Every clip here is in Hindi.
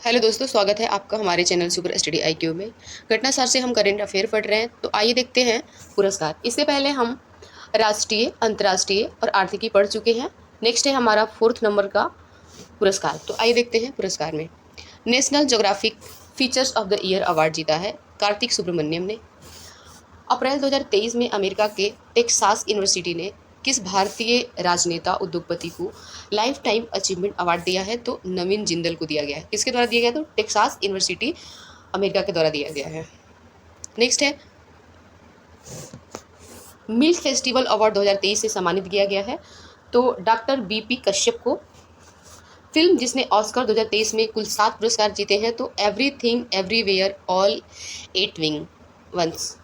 हेलो दोस्तों, स्वागत है आपका हमारे चैनल सुपर स्टडी आईक्यू में। घटना सार से हम करंट अफेयर पढ़ रहे हैं, तो आइए देखते हैं पुरस्कार। इससे पहले हम राष्ट्रीय, अंतर्राष्ट्रीय और आर्थिकी पढ़ चुके हैं। नेक्स्ट है हमारा 4th नंबर का पुरस्कार। तो आइए देखते हैं पुरस्कार में। National geographic features of the year award जीता है कार्तिक सुब्रमण्यम ने। अप्रैल 2023 में अमेरिका के टेक्सास यूनिवर्सिटी ने किस भारतीय राजनेता उद्योगपति को लाइफ टाइम अचीवमेंट अवार्ड दिया है? तो नवीन जिंदल को दिया गया है। किसके द्वारा दिया गया? तो टेक्सास यूनिवर्सिटी अमेरिका के द्वारा दिया गया है। नेक्स्ट है मिल्क फेस्टिवल अवार्ड 2023 से सम्मानित किया गया है तो डॉक्टर बीपी कश्यप को। फिल्म जिसने ऑस्कर 2023 में कुल 7 पुरस्कार जीते हैं तो एवरीथिंग एवरीवेयर ऑल एट विंग वंस।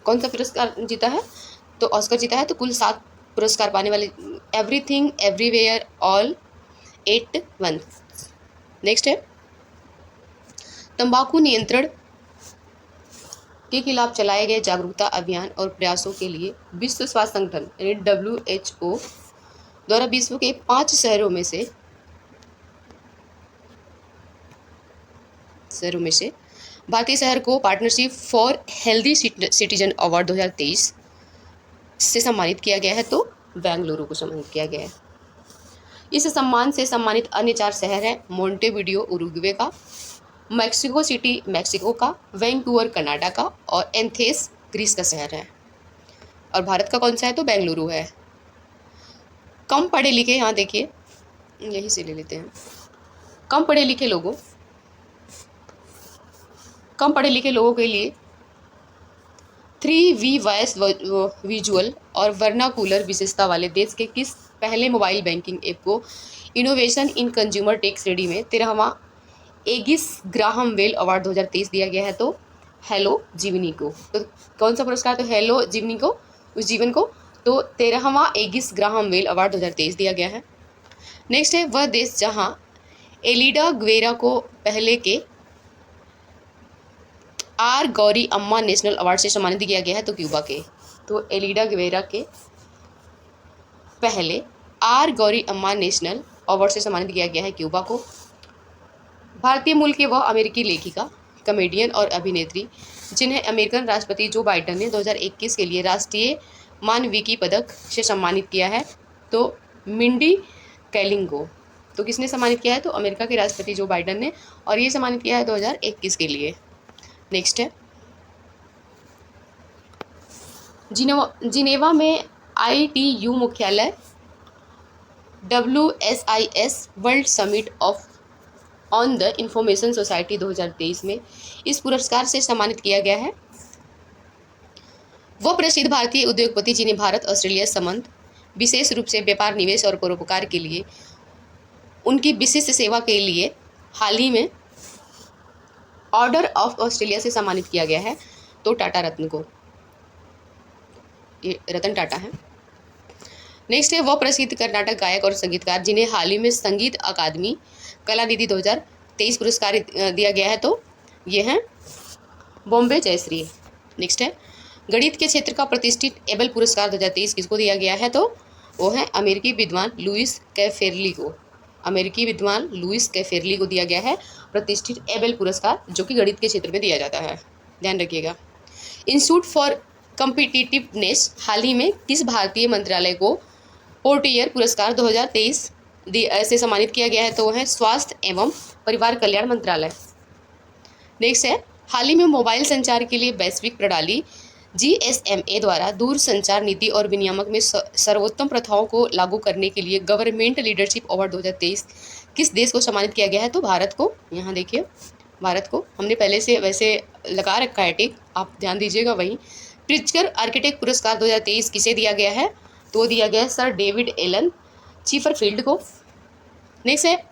कौन सा पुरस्कार जीता है? तो ऑस्कर जीता है। तो कुल 7 पुरस्कार पाने वाले everything everywhere all eight one. Next है तंबाकू नियंत्रण के खिलाफ चलाए गए जागरूकता अभियान और प्रयासों के लिए विश्व स्वास्थ्य संगठन यानी WHO द्वारा विश्व के 5 शहरों में से भारतीय शहर को partnership for healthy citizen award 2023 से सम्मानित किया गया है तो बेंगलुरु को सम्मानित किया गया है। इस सम्मान से सम्मानित अन्य 4 शहर हैं मोंटेविडियो उरुग्वे का, मैक्सिको सिटी मैक्सिको का, वैंकूवर कनाडा का और एथेंस ग्रीस का शहर है। और भारत का कौन सा है? तो बेंगलुरु है। कम पढ़े लिखे, यहाँ देखिए यही से ले लेते हैं। कम पढ़े लिखे लोगों के लिए 3V वॉइस विजुअल और वर्नाकुलर विशेषता वाले देश के किस पहले मोबाइल बैंकिंग ऐप को इनोवेशन इन कंज्यूमर टेक श्रेणी में 13वां एगिस ग्राहम वेल अवार्ड 2023 दिया गया है? तो हेलो जीवनी को। तो कौन सा पुरस्कार? तो हेलो जीवनी को, उस जीवन को। तो 13वां एगिस ग्राहम वेल अवार्ड 2023 दिया गया है। नेक्स्ट है वह देश जहां एलिडा ग्वेरा को पहले के आर गौरी अम्मा नेशनल अवार्ड से सम्मानित किया गया है तो क्यूबा के। तो एलिडा ग्वेरा के पहले आर गौरी अम्मा नेशनल अवार्ड से सम्मानित किया गया है क्यूबा को। भारतीय मूल के वह अमेरिकी लेखिका, कॉमेडियन और अभिनेत्री जिन्हें अमेरिकन राष्ट्रपति जो बाइडेन ने 2021 के लिए राष्ट्रीय मानविकी पदक से सम्मानित किया है तो मिंडी कैलिंग को। तो किसने सम्मानित किया है? तो अमेरिका के राष्ट्रपति जो बाइडेन ने, और ये सम्मानित किया है 2021 के लिए। नेक्स्ट है जिनेवा में ITU मुख्यालय WSIS world summit on the information society 2023 में इस पुरस्कार से सम्मानित किया गया है वह प्रसिद्ध भारतीय उद्योगपति जिन्हें भारत ऑस्ट्रेलिया संबंध विशेष रूप से व्यापार, निवेश और परोपकार के लिए उनकी विशिष्ट सेवा के लिए हाल ही में ऑर्डर ऑफ ऑस्ट्रेलिया से सम्मानित किया गया है तो टाटा रत्न को। ये रतन टाटा है। नेक्स्ट है वह प्रसिद्ध कर्नाटक गायक और संगीतकार जिन्हें हाल ही में संगीत अकादमी कला निधि 2023 पुरस्कार दिया गया है तो ये हैं बॉम्बे जयश्री। नेक्स्ट है गणित के क्षेत्र का प्रतिष्ठित एबल पुरस्कार 2023 किसको दिया गया है? तो वो है अमेरिकी विद्वान लुइस कैफेरली को। अमेरिकी विद्वान लुइस कैफेरली को दिया गया है प्रतिष्ठित एबल पुरस्कार, जो कि गणित के क्षेत्र में दिया जाता है, ध्यान रखिएगा। इंस्टीट्यूट फॉर कॉम्पिटिटिवनेस हाल ही में किस भारतीय मंत्रालय को पोर्टियर पुरस्कार 2023 से सम्मानित किया गया है? तो वह है स्वास्थ्य एवं परिवार कल्याण मंत्रालय। नेक्स्ट है हाल ही में मोबाइल संचार के लिए वैश्विक प्रणाली GSMA द्वारा दूर संचार नीति और विनियामक में सर्वोत्तम प्रथाओं को लागू करने के लिए गवर्नमेंट लीडरशिप अवार्ड 2023 किस देश को सम्मानित किया गया है? तो भारत को। यहाँ देखिए भारत को हमने पहले से वैसे लगा रखा है टिक, आप ध्यान दीजिएगा। वहीं प्रिट्जकर आर्किटेक्ट पुरस्कार 2023 किसे दिया गया है? तो दिया गया है सर डेविड एलन चीफरफील्ड को। नेक्स्ट है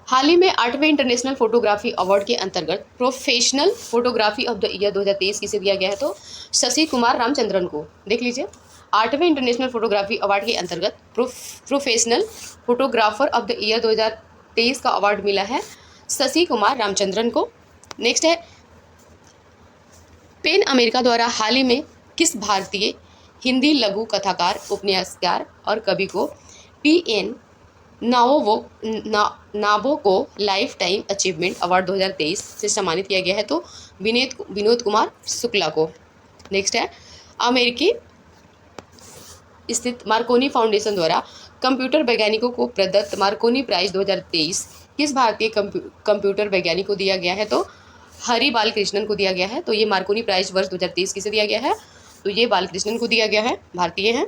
हाल ही में 8वें इंटरनेशनल फोटोग्राफी अवार्ड के अंतर्गत professional photography of the year 2023 किसे दिया गया है? तो शशि कुमार रामचंद्रन को। देख लीजिए 8वें इंटरनेशनल फोटोग्राफी अवार्ड के अंतर्गत professional photographer of the year 2023 का अवार्ड मिला है शशि कुमार रामचंद्रन को। नेक्स्ट है पेन अमेरिका द्वारा हाल ही में किस भारतीय हिंदी लघु कथाकार, उपन्यासकार और कवि को PN नाबोको लाइफ टाइम अचीवमेंट अवार्ड 2023 से सम्मानित किया गया है तो विनोद कुमार शुक्ला को। नेक्स्ट है, अमेरिकी स्थित मार्कोनी फाउंडेशन द्वारा कंप्यूटर वैज्ञानिकों को प्रदत्त मार्कोनी प्राइज 2023 किस भारतीय कंप्यूटर वैज्ञानिक को दिया गया है तो हरि बालकृष्णन को दिया गया है। तो ये मार्कोनी प्राइज वर्ष 2023 किसे दिया गया है तो ये बालकृष्णन को दिया गया है, भारतीय हैं।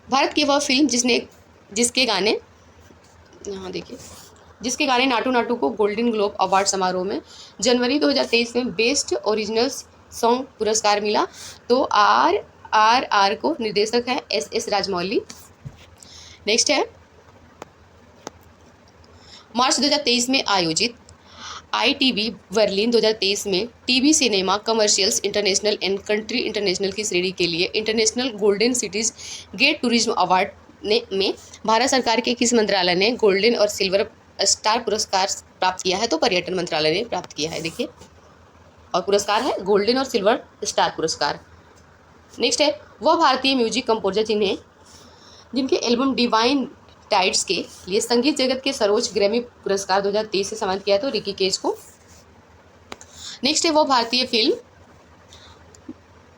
भारत की वह फिल्म जिसके गाने यहाँ देखिए जिसके गाने नाटू नाटू को गोल्डन ग्लोब अवार्ड समारोह में जनवरी 2023 में बेस्ट ओरिजिनल सॉन्ग पुरस्कार मिला तो RRR को निर्देशक है SS राजमौली। नेक्स्ट है, मार्च 2023 में आयोजित ITV बर्लिन 2023 में TV cinema commercials international and country international की श्रेणी के लिए international golden cities gate tourism award में भारत सरकार के किस मंत्रालय ने गोल्डन और सिल्वर स्टार पुरस्कार प्राप्त किया है तो पर्यटन मंत्रालय ने प्राप्त किया है। देखिए, और पुरस्कार है गोल्डन और सिल्वर स्टार पुरस्कार। नेक्स्ट है, वह भारतीय म्यूजिक कंपोजर जिनके एल्बम डिवाइन टाइड्स के लिए संगीत जगत के सर्वोच्च ग्रैमी पुरस्कार 2023 से सम्मानित किया है तो रिकी केज को। नेक्स्ट है, वो भारतीय फिल्म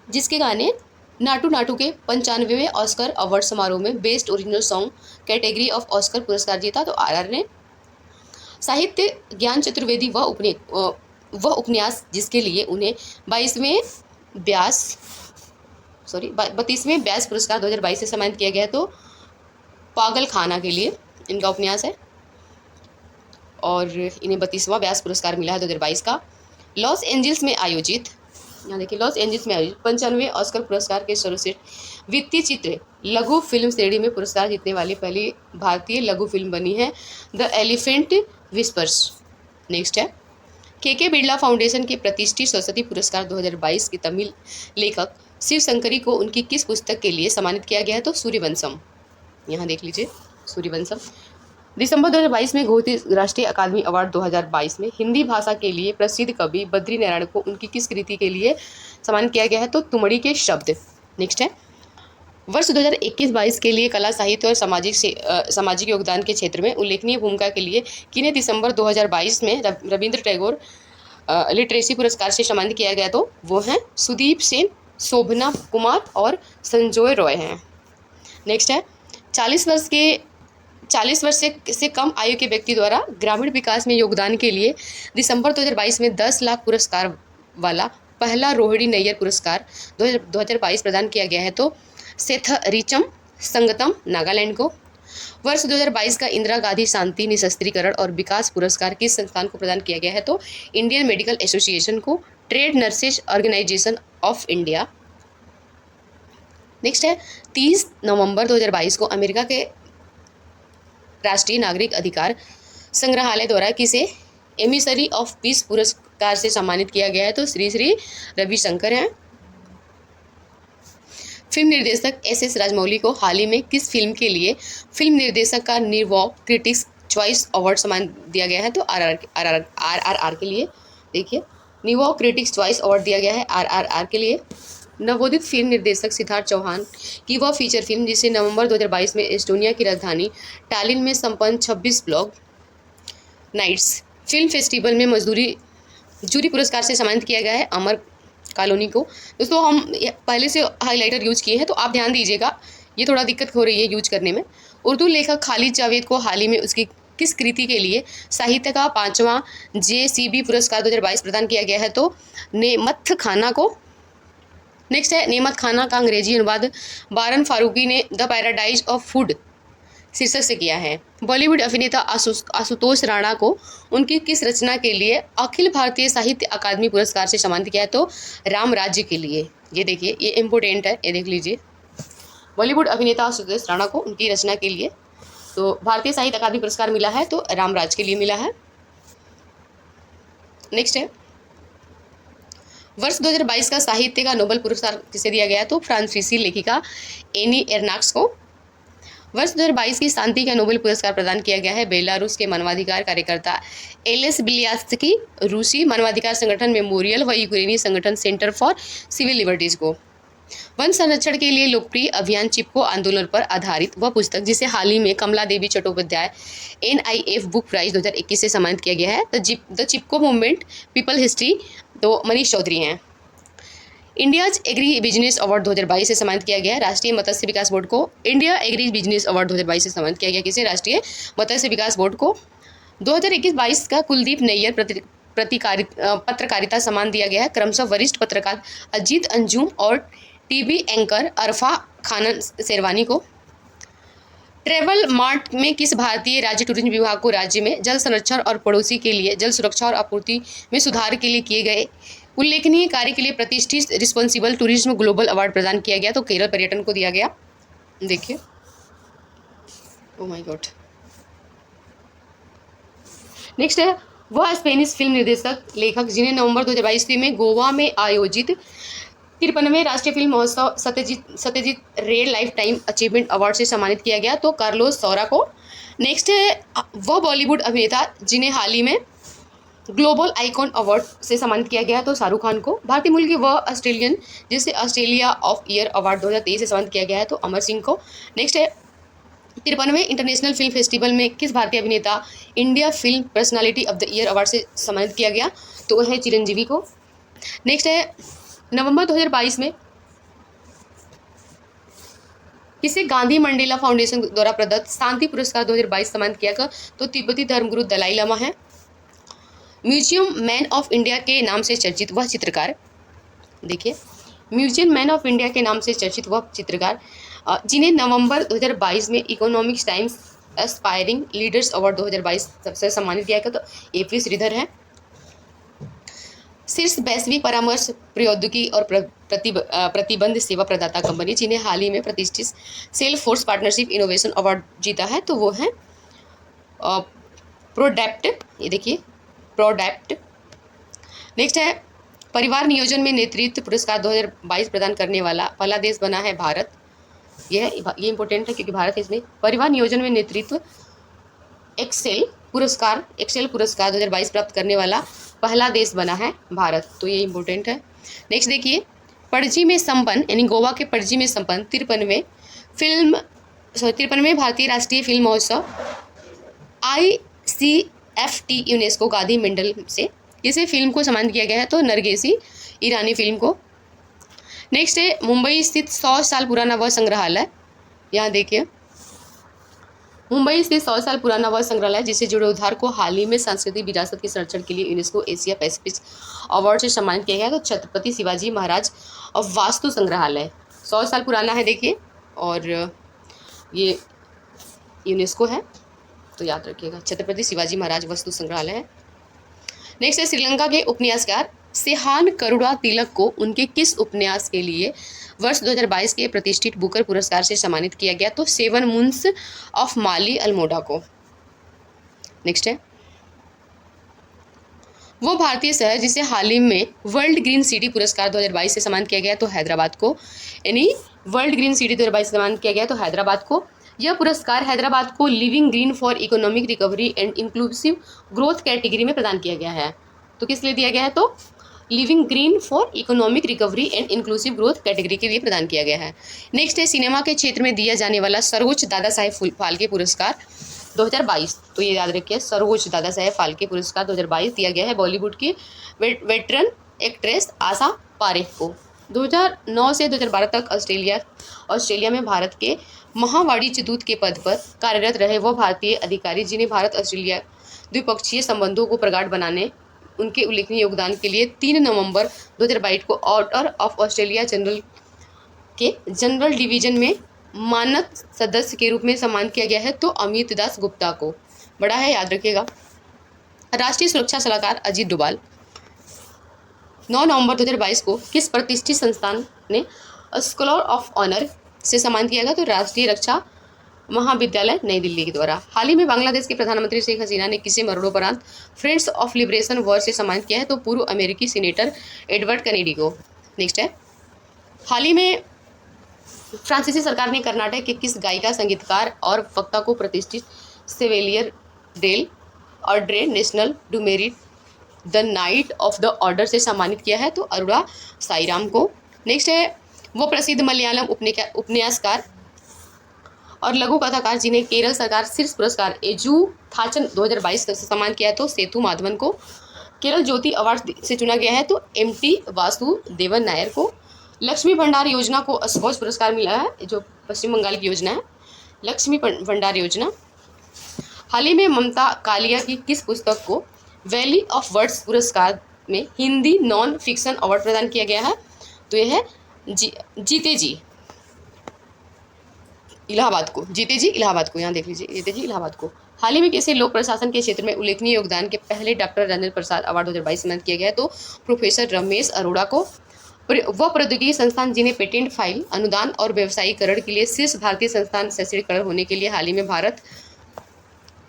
जिसके गाने नाटू नाटू के 95वें ऑस्कर अवार्ड समारोह में best original song category of Oscar पुरस्कार जीता तो RR ने। साहित्य ज्ञान चतुर्वेदी वह उपन्यास जिसके लिए उन्हें 32वें व्यास पुरस्कार 2022 से सम्मानित किया गया तो पागल खाना के लिए इनका उपन्यास है और इन्हें 32वां व्यास पुरस्कार मिला है 2022 का। लॉस एंजल्स में आयोजित 95वें ऑस्कर पुरस्कार के सर्वश्रेष्ठ वित्तीय चित्र लघु फिल्म श्रेणी में पुरस्कार जीतने वाली पहली भारतीय लघु फिल्म बनी है द एलिफेंट विस्पर्स। नेक्स्ट है, KK बिरला फाउंडेशन के प्रतिष्ठित सरस्वती पुरस्कार 2022 के तमिल लेखक शिव शंकरी को उनकी किस पुस्तक के लिए सम्मानित किया गया है तो सूर्यवंशम। यहाँ देख लीजिए, सूर्यवंशम। दिसंबर 2022 में घोषित राष्ट्रीय अकादमी अवार्ड 2022 में हिंदी भाषा के लिए प्रसिद्ध कवि बद्री नारायण को उनकी किस कृति के लिए सम्मानित किया गया है तो तुमड़ी के शब्द। नेक्स्ट है, वर्ष 2021-22 के लिए कला साहित्य और सामाजिक योगदान के क्षेत्र में उल्लेखनीय भूमिका के लिए किन्हें दिसंबर 2022 में रविंद्र टैगोर लिटरेसी पुरस्कार से सम्मानित किया गया तो वो हैं सुदीप सेन, शोभना कुमार और संजय रॉय हैं। नेक्स्ट है, 40 वर्ष से कम आयु के व्यक्ति द्वारा ग्रामीण विकास में योगदान के लिए दिसंबर 2022 में 10 लाख पुरस्कार वाला पहला रोहिणी नैयर पुरस्कार 2022 प्रदान किया गया है तो सेथरिचम संगतम नागालैंड को। वर्ष 2022 का इंदिरा गांधी शांति निशस्त्रीकरण और विकास पुरस्कार किस संस्थान को प्रदान किया गया है तो इंडियन मेडिकल एसोसिएशन को, trade nurses organisation of India. Next है, 30 नवंबर 2022 को अमेरिका के राष्ट्रीय नागरिक अधिकार संग्रहालय द्वारा किसे एमिसरी ऑफ पीस पुरस्कार से सम्मानित किया गया है तो श्री रविशंकर हैं। फिल्म निर्देशक SS राजमौली को हाल ही में किस फिल्म के लिए फिल्म निर्देशक का निर्वॉक क्रिटिक्स चॉइस अवार्ड सम्मान दिया गया है तो RRR के लिए। देखिए, निर्वॉक क्रिटिक्स चॉइस अवार्ड दिया गया है RRR के लिए। नवोदित फिल्म निर्देशक सिद्धार्थ चौहान की वह फीचर फिल्म जिसे नवंबर 2022 में एस्टोनिया की राजधानी टालिन में संपन्न 26 ब्लॉग नाइट्स फिल्म फेस्टिवल में जूरी पुरस्कार से सम्मानित किया गया है अमर कॉलोनी को। दोस्तों, हम पहले से हाइलाइटर यूज किए हैं तो आप ध्यान दीजिएगा, ये थोड़ा दिक्कत हो रही है यूज करने में। उर्दू लेखक खालिद जावेद को हाल ही में उसकी किस कृति के लिए साहित्य का 5वां JCB पुरस्कार 2022 प्रदान किया गया है तो नेमत खाना को। नेक्स्ट है, नेमत खाना का अंग्रेजी अनुवाद बारन फारूकी ने द पैराडाइज ऑफ फूड शीर्षक से किया है। बॉलीवुड अभिनेता आशुतोष राणा को उनकी किस रचना के लिए अखिल भारतीय साहित्य अकादमी पुरस्कार से सम्मानित किया है तो राम राज्य के लिए। ये देखिए, ये इम्पोर्टेंट है, ये देख लीजिए। बॉलीवुड अभिनेता आशुतोष राणा को उनकी रचना के लिए तो भारतीय साहित्य अकादमी पुरस्कार मिला है तो राम राज्य के लिए मिला है। नेक्स्ट है, वर्ष 2022 का साहित्य का नोबेल पुरस्कार किसे दिया गया तो फ्रांसीसी लेखिका एनी एर्नाक्स को। वर्ष 2022 की शांति का नोबेल पुरस्कार प्रदान किया गया है बेलारूस के मानवाधिकार कार्यकर्ता एलेस बिलियात्स्की, रूसी मानवाधिकार संगठन मेमोरियल व यूक्रेनी संगठन सेंटर फॉर सिविल लिबर्टीज को। वन संरक्षण के लिए लोकप्रिय अभियान चिपको आंदोलन पर आधारित वह पुस्तक जिसे हाल ही में कमला देवी चट्टोपाध्याय NIF बुक प्राइज 2021 से सम्मानित किया गया है। The Chipko movement people history, तो मनीष चौधरी हैं। इंडियाज एग्री बिजनेस अवार्ड 2022 से सम्मानित किया गया है राष्ट्रीय मत्स्य विकास बोर्ड को। इंडिया एग्री बिजनेस अवार्ड 2022 से सम्मानित किया गया किसे? राष्ट्रीय मत्स्य विकास बोर्ड को। 2021-22 का कुलदीप नैयर पत्रकारिता सम्मान दिया गया है क्रमशः वरिष्ठ पत्रकार अजीत अंजुम और टीवी एंकर अरफा खानन शेरवानी को। ट्रेवल मार्ट में किस भारतीय राज्य टूरिज्म विभाग को राज्य में जल संरक्षण और पड़ोसी के लिए जल सुरक्षा और आपूर्ति में सुधार के लिए किए गए उल्लेखनीय कार्य के लिए प्रतिष्ठित रिस्पॉन्सिबल टूरिज्म ग्लोबल अवार्ड प्रदान किया गया? तो केरल पर्यटन को दिया गया। देखिए, ओह माय गॉड। नेक्स्ट है वह स्पेनिश फिल्म निर्देशक लेखक जिन्हें नवंबर 2022 में गोवा में आयोजित 53वें राष्ट्रीय फिल्म महोत्सव सत्यजीत रे लाइफ टाइम अचीवमेंट अवार्ड से सम्मानित किया गया? तो कार्लोस सौरा को। नेक्स्ट है वह बॉलीवुड अभिनेता जिन्हें हाल ही में ग्लोबल आइकॉन अवार्ड से सम्मानित किया गया? तो शाहरुख खान को। भारतीय मूल के वह ऑस्ट्रेलियन जिसे ऑस्ट्रेलिया ऑफ ईयर अवार्ड 2023 से सम्मानित किया गया है? तो अमर सिंह को। नेक्स्ट है 53वें इंटरनेशनल फिल्म फेस्टिवल में किस भारतीय अभिनेता India film personality of the year award से सम्मानित किया गया? तो वह है चिरंजीवी को। नेक्स्ट है नवंबर 2022 में किसे गांधी मंडेला फाउंडेशन द्वारा प्रदत्त शांति पुरस्कार 2022 सम्मानित किया गया? तो तिब्बती धर्मगुरु दलाई लामा है। म्यूजियम मैन ऑफ इंडिया के नाम से चर्चित वह चित्रकार, देखिए, म्यूजियम मैन ऑफ इंडिया के नाम से चर्चित वह चित्रकार जिन्हें नवंबर 2022 में economics times aspiring leaders award 2022 से सम्मानित किया गया? तो AP श्रीधर है। शीर्ष वैश्विक परामर्श प्रौद्योगिकी और प्रतिबंध सेवा प्रदाता कंपनी जिन्हें हाल ही में प्रतिष्ठित सेल्सफोर्स पार्टनरशिप इनोवेशन अवार्ड जीता है? तो वो है प्रोडैप्ट। ये देखिए, प्रोडैप्ट। नेक्स्ट है परिवार नियोजन में नेतृत्व पुरस्कार 2022 प्रदान करने वाला पहला देश बना है भारत। ये इंपॉर्टेंट है क्योंकि भारत इसमें परिवार नियोजन में नेतृत्व एक्सेल पुरस्कार 2022 प्राप्त करने वाला पहला देश बना है भारत। तो ये इंपॉर्टेंट है। नेक्स्ट देखिए, पणजी में संपन्न यानी गोवा के पणजी में संपन्न 53वें भारतीय राष्ट्रीय फिल्म महोत्सव ICFT यूनेस्को गांधी मेडल से इसे फिल्म को सम्मानित किया गया है? तो नरगिसी ईरानी फिल्म को। नेक्स्ट है मुंबई स्थित 100 साल पुराना वह संग्रहालय। यहाँ देखिए, मुंबई स्थित 100 साल पुराना वह संग्रहालय जिसे जीर्णोद्धार को हाल ही में सांस्कृतिक विरासत के संरक्षण के लिए यूनेस्को एशिया पैसिफिक अवार्ड से सम्मानित किया गया है? तो छत्रपति शिवाजी महाराज वास्तु संग्रहालय 100 साल पुराना है, देखिए, और ये यूनेस्को है, तो याद रखिएगा, छत्रपति शिवाजी महाराज वस्तु संग्रहालय है। नेक्स्ट है श्रीलंका के उपन्यासकार सेहान करुणा तिलक को उनके किस उपन्यास के लिए वर्ष 2022 के प्रतिष्ठित बुकर पुरस्कार से सम्मानित किया गया? तो 7 मून्स ऑफ माली अल्मोडा को। नेक्स्ट है वो भारतीय शहर जिसे हाल ही में वर्ल्ड ग्रीन सिटी पुरस्कार 2022 से सम्मानित किया गया? तो हैदराबाद को। यानी वर्ल्ड ग्रीन सिटी 2022 से सम्मानित किया गया तो हैदराबाद को। यह पुरस्कार हैदराबाद को living green for economic recovery and inclusive growth category में प्रदान किया गया है। तो किस लिए दिया गया है? तो living green for economic recovery and inclusive growth category के लिए प्रदान किया गया है। नेक्स्ट है सिनेमा के क्षेत्र में दिया जाने वाला सर्वोच्च दादा साहेब फाल्के पुरस्कार 2022। तो ये याद रखिए, सर्वोच्च दादा साहेब फाल्के पुरस्कार 2022 दिया गया है बॉलीवुड की वेटरन एक्ट्रेस आशा पारेख को। 2009 से 2012 तक ऑस्ट्रेलिया में भारत के महावाणिज्य दूत के पद पर कार्यरत रहे वह भारतीय अधिकारी जिन्हें भारत ऑस्ट्रेलिया द्विपक्षीय संबंधों को प्रगाढ़ बनाने उनके उल्लेखनीय योगदान के लिए 3 नवंबर 2022 को ऑर्डर ऑफ ऑस्ट्रेलिया जनरल के जनरल डिवीजन में मानद सदस्य के रूप में सम्मानित किया गया है? तो अमित दास गुप्ता को। बड़ा है, याद रखिएगा। राष्ट्रीय सुरक्षा सलाहकार अजीत डोभाल 9 नवंबर 2022 को किस प्रतिष्ठित संस्थान ने स्कॉलर ऑफ ऑनर से सम्मानित किया गया? तो राष्ट्रीय रक्षा महाविद्यालय नई दिल्ली के द्वारा। हाल ही में बांग्लादेश के प्रधानमंत्री शेख हसीना ने किसे मरणोपरांत फ्रेंड्स ऑफ लिबरेशन वॉर से सम्मानित किया है? तो पूर्व अमेरिकी सीनेटर एडवर्ड कैनेडी को। नेक्स्ट है हाल ही में फ्रांसीसी सरकार ने कर्नाटक के किस गायिका, संगीतकार और वक्ता को प्रतिष्ठित सेवेलियर डेल ऑर्डरे नेशनल डू मेरिट the knight of the order से सम्मानित किया है? तो अरुणा साईराम को। नेक्स्ट है वो प्रसिद्ध मलयालम उपन्यासकार और लघु कथाकार जिन्हें केरल सरकार शीर्ष पुरस्कार एजू थाचन 2022 से सम्मानित किया है तो सेतु माधवन को केरल ज्योति अवार्ड से चुना गया है तो एमटी वासुदेवन नायर को लक्ष्मी भंडार योजना को अस्वोज पुरस्कार मिला है, जो पश्चिम बंगाल की योजना है लक्ष्मी भंडार योजना। हाल ही में ममता कालिया की किस पुस्तक को वैली ऑफ वर्ड्स पुरस्कार में हिंदी नॉन फिक्शन अवार्ड प्रदान किया गया है, तो यह है जीते जी इलाहाबाद को, यहाँ देख लीजिए, जीते जी इलाहाबाद को। हाल ही में किसी लोक प्रशासन के क्षेत्र में उल्लेखनीय योगदान के पहले डॉक्टर राजेंद्र प्रसाद अवार्ड 2022 सम्मानित किया गया है तो प्रोफेसर रमेश अरोड़ा को। वह प्रौद्योगिकी संस्थान जिन्हें पेटेंट फाइल अनुदान और व्यवसायीकरण के लिए शीर्ष भारतीय संस्थान शैक्षणिकरण होने के लिए हाल ही में भारत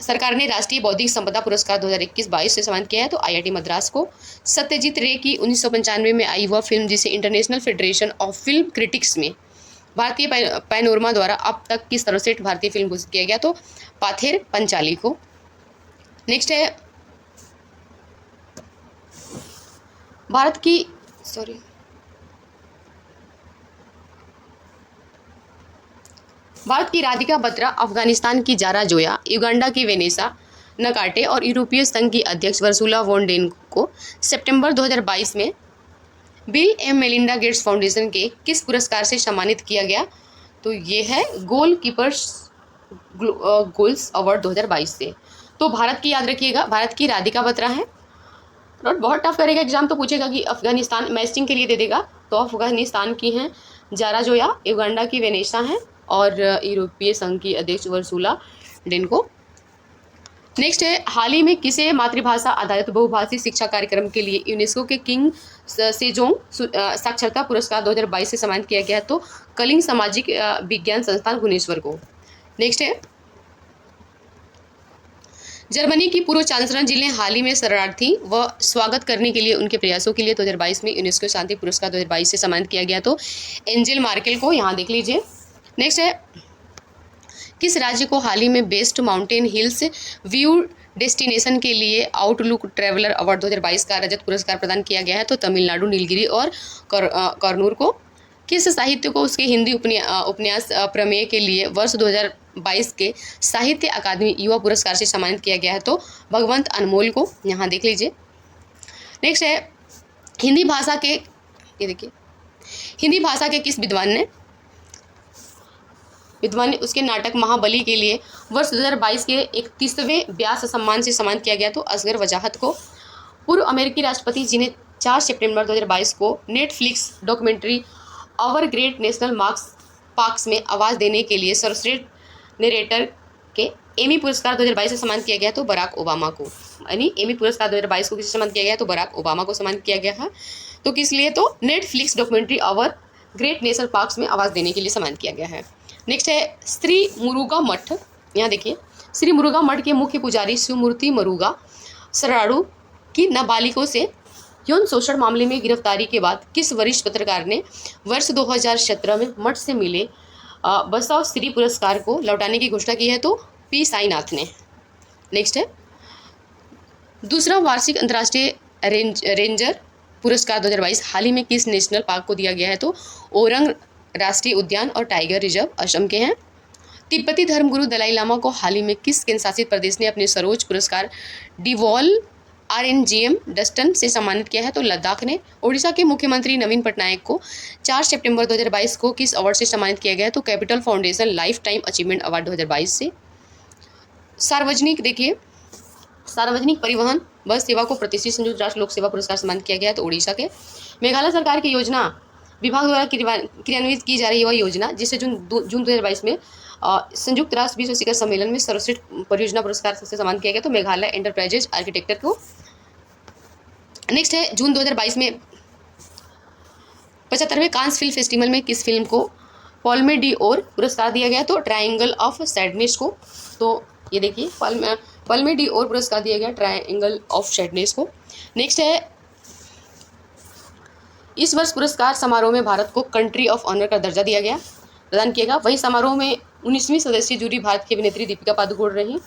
सरकार ने राष्ट्रीय बौद्धिक संपदा पुरस्कार 2021-22 से सम्मानित किया है तो आईआईटी मद्रास को। सत्यजीत रे की 1995 में आई वह फिल्म जिसे international federation of film critics में भारतीय पैनोरमा द्वारा अब तक की सर्वश्रेष्ठ भारतीय फिल्म घोषित किया गया तो पाथेर पंचाली को। नेक्स्ट है भारत की राधिका बत्रा, अफगानिस्तान की जारा जोया, युगांडा की वेनेसा नकाटे और यूरोपीय संघ की अध्यक्ष वर्सुला वॉन डेन को सितंबर 2022 में Bill and Melinda Gates Foundation के किस पुरस्कार से सम्मानित किया गया, तो ये है गोल कीपर्स गोल्स अवार्ड 2022 से। तो भारत की याद रखिएगा, भारत की राधिका बत्रा है। और बहुत टफ करेगा एग्जाम, तो पूछेगा कि अफगानिस्तान मैचिंग के लिए दे देगा, तो अफगानिस्तान की हैं जारा जोया, युगांडा की वेनेसा हैं और यूरोपीय संघ की अध्यक्ष वर्सुला डेनको। नेक्स्ट है हाल ही में किसे मातृभाषा आधारित बहुभाषी शिक्षा कार्यक्रम के लिए यूनेस्को के किंग सेजोंग साक्षरता पुरस्कार 2022 से सम्मानित किया गया है, तो कलिंग सामाजिक विज्ञान संस्थान भुवनेश्वर को। नेक्स्ट है जर्मनी की पूर्व चांसलर जिन्हें हाल ही में शरणार्थी व स्वागत करने के लिए उनके प्रयासों के लिए 2022 में यूनेस्को शांति पुरस्कार 2022 से सम्मानित किया गया, तो एंजेल मार्केल को, यहाँ देख लीजिए। नेक्स्ट है किस राज्य को हाल ही में best mountain hills view destination के लिए आउटलुक ट्रैवलर अवार्ड 2022 का रजत पुरस्कार प्रदान किया गया है, तो तमिलनाडु, नीलगिरी और कर्नूल को। किस साहित्य को उसके हिंदी उपन्यास प्रमेय के लिए वर्ष 2022 के साहित्य अकादमी युवा पुरस्कार से सम्मानित किया गया है, तो भगवंत अनमोल को, यहाँ देख लीजिए। नेक्स्ट है हिंदी भाषा के, ये देखिए, हिंदी भाषा के किस विद्वान ने उसके नाटक महाबली के लिए वर्ष 2022 के 31वें व्यास सम्मान से सम्मानित किया गया, तो असगर वजाहत को। पूर्व अमेरिकी राष्ट्रपति जिन्हें 4 सितंबर 2022 को Netflix documentary Our Great National Parks में आवाज़ देने के लिए सर्वश्रेष्ठ नरेटर के एमी पुरस्कार 2022 से सम्मानित किया गया, तो बराक ओबामा को। यानी एमी पुरस्कार 2022 को किसे सम्मानित किया गया, तो बराक ओबामा को सम्मानित किया गया है। तो किस लिए, तो Netflix documentary Our Great National Parks में आवाज़ देने के लिए सम्मानित किया गया है। नेक्स्ट है श्री मुरुगा मठ, यहाँ देखिए, श्री मुरुगा मठ के मुख्य पुजारी शिवमूर्ति मुरुगा शरणारू की नाबालिगों से यौन शोषण मामले में गिरफ्तारी के बाद किस वरिष्ठ पत्रकार ने वर्ष 2017 में मठ से मिले बसव श्री पुरस्कार को लौटाने की घोषणा की है, तो पी साईनाथ ने। नेक्स्ट है दूसरा वार्षिक अंतर्राष्ट्रीय रेंजर पुरस्कार 2022 हाल ही में किस नेशनल पार्क को दिया गया है, तो ओरंग राष्ट्रीय उद्यान और टाइगर रिजर्व असम के हैं। तिब्बती धर्मगुरु दलाई लामा को हाल ही में किस केंद्र शासित प्रदेश ने अपने सर्वोच्च पुरस्कार डिवॉल RNGM डस्टन से सम्मानित किया है, तो लद्दाख ने। ओडिशा के मुख्यमंत्री नवीन पटनायक को 4 सितंबर 2022 को किस अवार्ड से सम्मानित किया गया है, तो capital foundation life time achievement award 2022 से। सार्वजनिक, देखिए, सार्वजनिक परिवहन बस सेवा को प्रतिष्ठित संयुक्त राष्ट्र लोक सेवा पुरस्कार सम्मानित किया गया है, तो उड़ीसा के। मेघालय सरकार की योजना विभाग द्वारा क्रियान्वित की जा रही वह योजना जिसे जून 2022 में संयुक्त राष्ट्र विश्व शिखर सम्मेलन में सर्वश्रेष्ठ परियोजना पुरस्कार से सम्मानित किया गया, तो मेघालय एंटरप्राइजेज आर्किटेक्चर को। नेक्स्ट है जून 2022 में 75वें कांस फिल्म फेस्टिवल में किस फिल्म को पॉल्मे डी ओर पुरस्कार दिया गया, तो ट्रायंगल ऑफ सैडनेस को। तो ये देखिए, पॉल्मे डी ओर पुरस्कार दिया गया ट्रायंगल ऑफ सैडनेस को। नेक्स्ट है इस वर्ष पुरस्कार समारोह में भारत को कंट्री ऑफ ऑनर का दर्जा दिया गया, प्रदान किया गया। वही समारोह में 19वीं सदस्यीय जूरी भारत की अभिनेत्री दीपिका पादुकोण रही।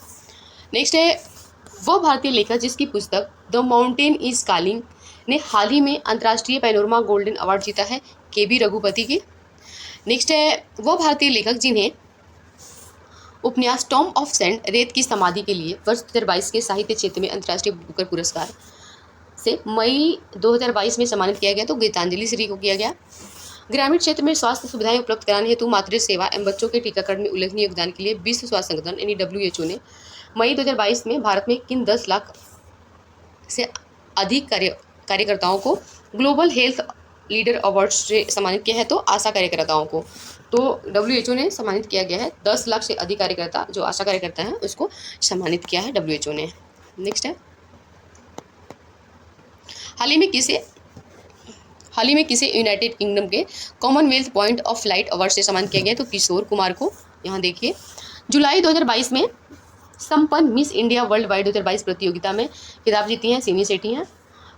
नेक्स्ट है वह भारतीय लेखक जिसकी पुस्तक द माउंटेन इज कॉलिंग ने हाल ही में अंतर्राष्ट्रीय पैनोरमा गोल्डन अवार्ड जीता है, KB रघुपति की। नेक्स्ट है वह भारतीय लेखक जिन्हें उपन्यास टॉम ऑफ सेंड रेत की समाधि के लिए वर्ष 2022 के साहित्य क्षेत्र में अंतर्राष्ट्रीय बुकर पुरस्कार से मई 2022 में सम्मानित किया गया, तो गीतांजलि श्री को किया गया। ग्रामीण क्षेत्र में स्वास्थ्य सुविधाएं उपलब्ध कराने हेतु मातृ सेवा एवं बच्चों के टीकाकरण में उल्लेखनीय योगदान के लिए विश्व स्वास्थ्य संगठन यानी WHO ने मई 2022 में भारत में किन 10 लाख से अधिक कार्यकर्ताओं को ग्लोबल हेल्थ लीडर अवार्ड से सम्मानित किया है, तो आशा कार्यकर्ताओं को। तो WHO ने सम्मानित किया गया है 10 लाख से अधिक कार्यकर्ता जो आशा कार्यकर्ता हैं उसको सम्मानित किया है WHO ने। नेक्स्ट है हाल ही में किसे यूनाइटेड किंगडम के Commonwealth point of light award से सम्मानित किया गया, तो किशोर कुमार को। यहाँ देखिए जुलाई 2022 में संपन्न मिस इंडिया वर्ल्ड वाइड 2022 प्रतियोगिता में खिताब जीती हैं सिमी सेठी हैं।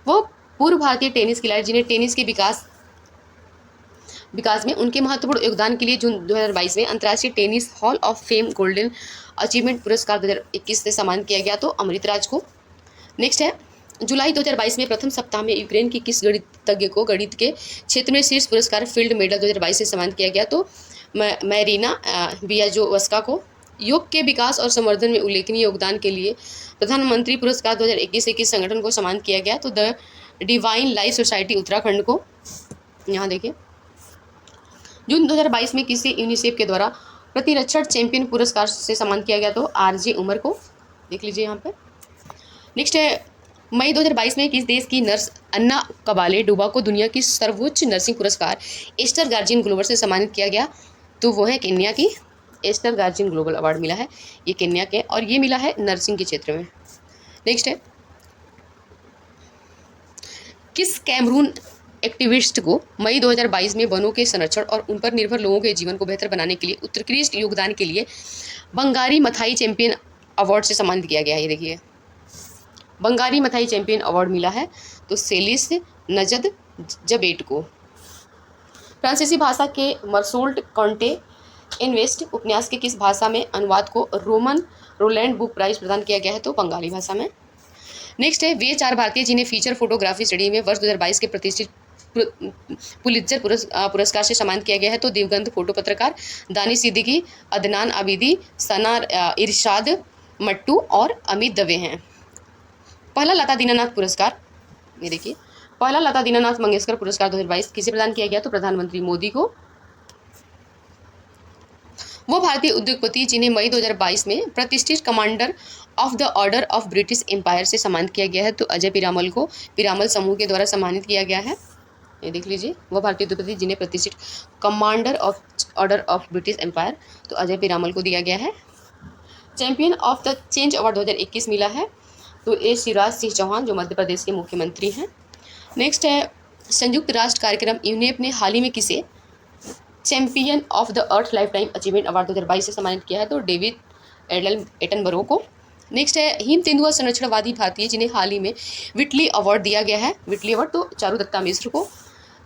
वो पूर्व भारतीय टेनिस खिलाड़ी जिन्हें टेनिस के विकास में उनके महत्वपूर्ण योगदान के लिए जून 2022 में अंतर्राष्ट्रीय tennis hall of fame golden achievement पुरस्कार 2021 से सम्मानित किया गया, तो अमृतराज को। नेक्स्ट है जुलाई 2022 में प्रथम सप्ताह में यूक्रेन की किस गणितज्ञ को गणित के क्षेत्र में शीर्ष पुरस्कार फील्ड मेडल 2022 से सम्मानित किया गया, तो मैरीना बियाजोवस्का को। योग के विकास और संवर्धन में उल्लेखनीय योगदान के लिए प्रधानमंत्री पुरस्कार 2021 संगठन को सम्मानित किया गया, तो the divine life society Uttarakhand को। यहाँ देखिए जून 2022 में किसी यूनिसेफ के द्वारा प्रतिरक्षण चैंपियन पुरस्कार से सम्मानित किया गया, तो RJ उमर को। देख लीजिए यहाँ पे। नेक्स्ट है मई 2022 में किस देश की नर्स अन्ना कबाले डुबा को दुनिया की सर्वोच्च नर्सिंग पुरस्कार एस्टर गार्जियन ग्लोबल से सम्मानित किया गया, तो वो है केन्या की। एस्टर गार्जियन ग्लोबल अवार्ड मिला है ये केन्या के, और ये मिला है नर्सिंग के क्षेत्र में। नेक्स्ट है किस कैमरून एक्टिविस्ट को मई 2022 में वनों के संरक्षण और उन पर निर्भर लोगों के जीवन को बेहतर बनाने के लिए उत्कृष्ट योगदान के लिए बंगारी मथाई चैंपियन अवार्ड से सम्मानित किया गया है। ये देखिए बंगारी मथाई चैंपियन अवार्ड मिला है, तो सेलिस नजद जबेट को। फ्रांसीसी भाषा के मर्सोल्ट कॉन्टे इन्वेस्ट उपन्यास के किस भाषा में अनुवाद को रोमन रोलैंड बुक प्राइज प्रदान किया गया है, तो बंगाली भाषा में। नेक्स्ट है वे 4 भारतीय जिन्हें फीचर फोटोग्राफी स्टडी में वर्ष 2022 के प्रतिष्ठित पुलित्जर पुरस्कार से सम्मानित किया गया है, तो दिवंगत फोटो पत्रकार दानिश सिद्दीकी, अदनान आबिदी, सना इरशाद मट्टू और अमित दवे हैं। पहला लता दीनानाथ पुरस्कार, ये देखिए पहला लता दीनानाथ मंगेशकर पुरस्कार 2022 किसे प्रदान किया गया, तो प्रधानमंत्री मोदी को। वो भारतीय उद्योगपति जिन्हें मई 2022 में प्रतिष्ठित Commander of the Order of British Empire से सम्मानित किया गया है, तो अजय पीरामल को पीरामल समूह के द्वारा सम्मानित किया गया है। ये देख लीजिए वो भारतीय उद्योगपति जिन्हें प्रतिष्ठित Commander of Order of British Empire, तो अजय पीरामल को दिया गया है। Champion of the Change Award 2021 मिला है, तो ए शिवराज सिंह चौहान जो मध्य प्रदेश के मुख्यमंत्री हैं। नेक्स्ट है संयुक्त राष्ट्र कार्यक्रम यूनेप ने हाल ही में किसे champion of the earth life time achievement award 2022 से सम्मानित किया है, तो डेविड एटनबरो को। नेक्स्ट है हिम तेंदुआ संरक्षणवादी भारतीय जिन्हें हाल ही में विटली अवार्ड दिया गया है, विटली अवार्ड तो चारुदत्ता मिश्र को।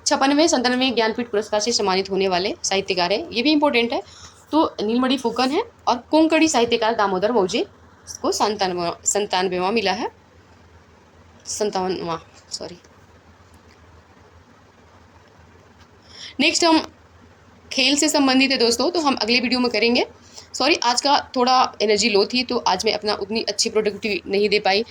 56वें ज्ञानपीठ पुरस्कार से सम्मानित होने वाले साहित्यकार है, ये भी इंपॉर्टेंट है, तो नीलमणि फुकन है, और कोंकणी साहित्यकार दामोदर मौजे को 97वां मिला है, 57वां सॉरी। नेक्स्ट हम खेल से संबंधित है दोस्तों, तो हम अगले वीडियो में करेंगे। सॉरी आज का थोड़ा एनर्जी लो थी, तो आज मैं अपना उतनी अच्छी प्रोडक्टिविटी नहीं दे पाई।